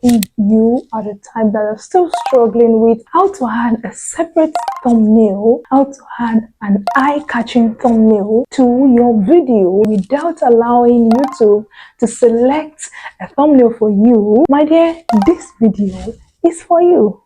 if you are the type that are still struggling with how to add a separate thumbnail, how to add an eye-catching thumbnail to your video without allowing YouTube to select a thumbnail for you, my dear, this video is for you.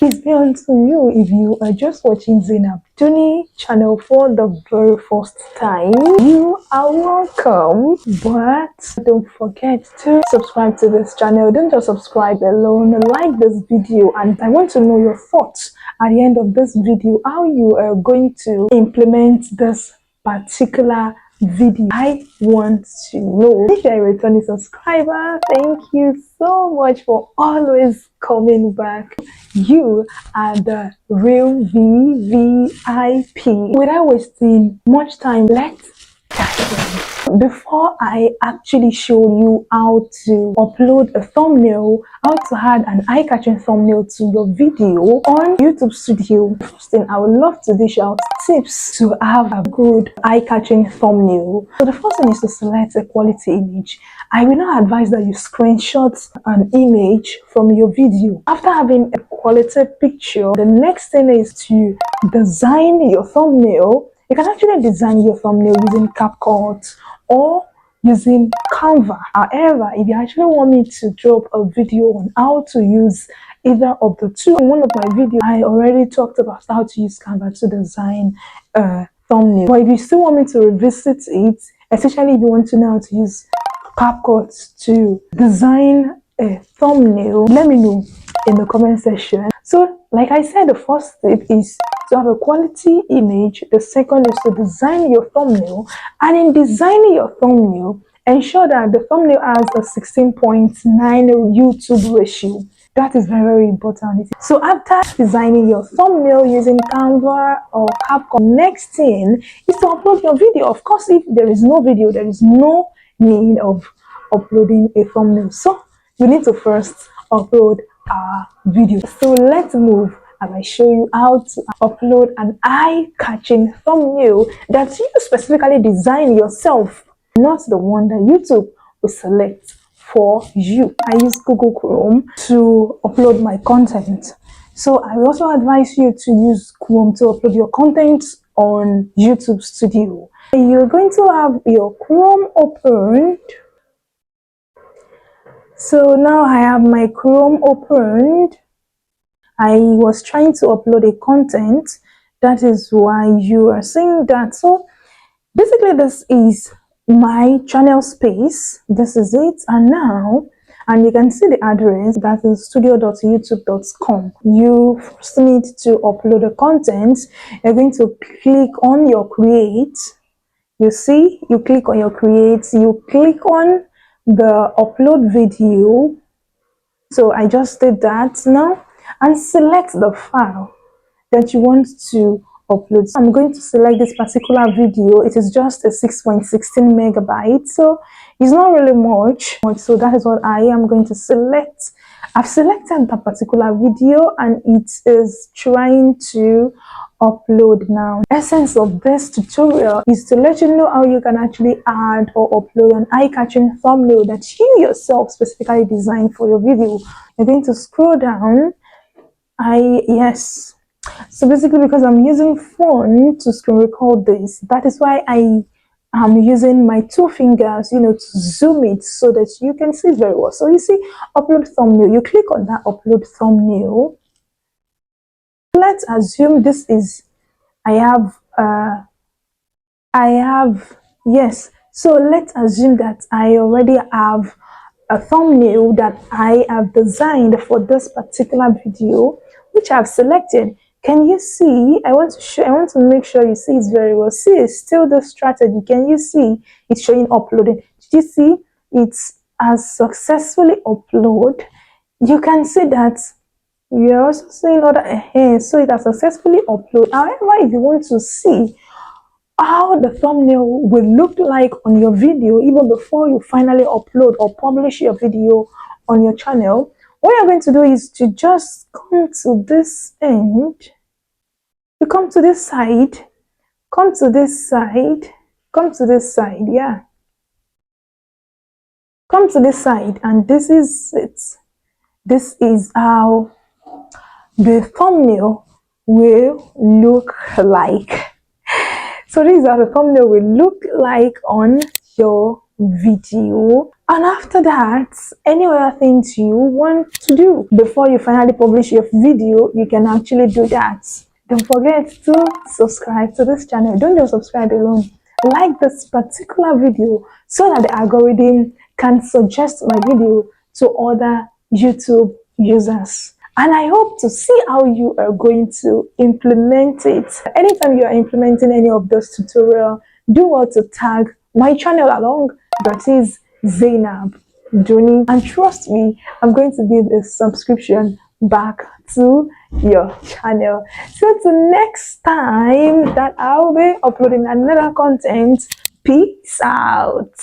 It's beyond to you if you are just watching Zainab Tuni channel for the very first time. You are welcome, but don't forget to subscribe to this channel. Don't just subscribe alone, like this video, and I want to know your thoughts at the end of this video, how you are going to implement this particular video. I want to know. If you're a returning subscriber, thank you so much for always coming back. You are the real VVIP. Without wasting much time, let's start. Before I actually show you how to upload a thumbnail, how to add an eye-catching thumbnail to your video on YouTube Studio, first thing I would love to dish out tips to have a good eye-catching thumbnail. So the first thing is to select a quality image. I will not advise that you screenshot an image from your video. After having a quality picture, the next thing is to design your thumbnail. You can actually design your thumbnail using CapCut or using Canva. However, if you actually want me to drop a video on how to use either of the two, in one of my videos, I already talked about how to use Canva to design a thumbnail. But if you still want me to revisit it, especially if you want to know how to use CapCut to design a thumbnail, let me know in the comment section. So like I said, the first step is to have a quality image. The second is to design your thumbnail, and in designing your thumbnail, ensure that the thumbnail has a 16:9 YouTube ratio. That is very, very important. So after designing your thumbnail using Canva or CapCut, next thing is to upload your video. Of course, if there is no video, there is no need of uploading a thumbnail. So you need to first upload our video. So let's move and I show you how to upload an eye-catching thumbnail that you specifically design yourself, not the one that YouTube will select for you. I use Google Chrome to upload my content. So I also advise you to use Chrome to upload your content on YouTube Studio. You're going to have your Chrome opened. So now I have my Chrome opened. I was trying to upload a content. That is why you are seeing that. So basically this is my channel space. This is it. And now, and you can see the address, that is studio.youtube.com. You first need to upload the content. You're going to click on your create. You see, you click on your create. You click on the upload video. So I just did that now, and select the file that you want to upload. So I'm going to select this particular video. It is just a 6.16 megabytes, so it's not really much. So that is what I am going to select. I've selected that particular video and it is trying to upload now. The essence of this tutorial is to let you know how you can actually add or upload an eye-catching thumbnail that you yourself specifically designed for your video. You're going to scroll down. Yes. So basically, because I'm using phone to screen record this, that is why I am using my two fingers, to zoom it so that you can see very well. So you see, upload thumbnail. You click on that upload thumbnail. Let's assume this is, yes. So let's assume that I already have a thumbnail that I have designed for this particular video, which I've selected. Can you see? I want to make sure you see it very well. See, it's still the strategy. Can you see it's showing uploaded? Did you see it has successfully uploaded? You can see that you're also seeing other so it has successfully uploaded. However, if you want to see how the thumbnail will look like on your video even before you finally upload or publish your video on your channel, what you're going to do is to just come to this end. You come to this side, come to this side, yeah. come to this side, and this is it. This is how the thumbnail will look like. So this is how the thumbnail will look like on your video. And after that, any other things you want to do before you finally publish your video, you can actually do that. Don't forget to subscribe to this channel. Don't just subscribe alone. Like this particular video so that the algorithm can suggest my video to other YouTube users. And I hope to see how you are going to implement it. Anytime you are implementing any of those tutorials, do well to tag my channel along, that is Zainab Duni. And trust me, I'm going to give a subscription back to your channel. So till next time that I'll be uploading another content, peace out.